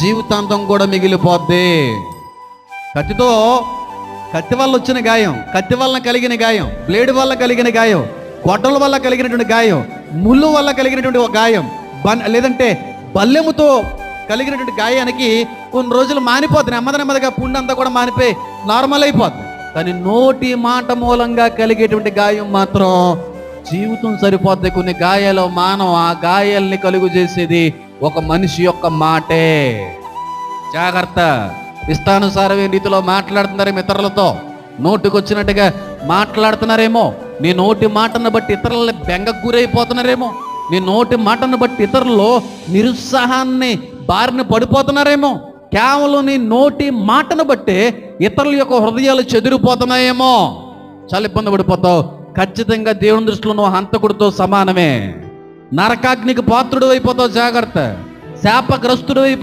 జీవితాంతం కూడా మిగిలిపోద్ది. కత్తి వల్ల వచ్చిన గాయం, కత్తి వలన కలిగిన గాయం, బ్లేడ్ వల్ల కలిగిన గాయం, గొడ్డల వల్ల కలిగినటువంటి గాయం, ముళ్ళు వల్ల కలిగినటువంటి ఒక గాయం, లేదంటే బల్లెముతో కలిగినటువంటి గాయానికి కొన్ని రోజులు మానిపోతుంది, నెమ్మదిగా పుండు అంతా కూడా మానిపోయి నార్మల్ అయిపోతుంది. కానీ నోటి మాట మూలంగా కలిగేటువంటి గాయం మాత్రం జీవితం సరిపోద్ది. కొన్ని గాయాలు మానవ, ఆ గాయాల్ని కలుగు చేసేది ఒక మనిషి యొక్క మాటే. జాగ్రత్త. ఇష్టానుసారమైన రీతిలో మాట్లాడుతున్నారేమో ఇతరులతో, నోటికొచ్చినట్టుగా మాట్లాడుతున్నారేమో, నీ నోటి మాటను బట్టి ఇతరులని బెంగకు గురైపోతున్నారేమో, నీ నోటి మాటను బట్టి ఇతరులు నిరుత్సాహాన్ని బారిన పడిపోతున్నారేమో, కేవలం నీ నోటి మాటను బట్టి ఇతరుల యొక్క హృదయాలు చెదిరిపోతున్నాయేమో, చాలా ఇబ్బంది పడిపోతావు. ఖచ్చితంగా దేవుని దృష్టిలో నువ్వు హంతకుడితో సమానమే. నరకాగ్నికి పాత్రుడు అయిపోతావు. జాగ్రత్త. శాపగ్రస్తుడు అయిపోతావు.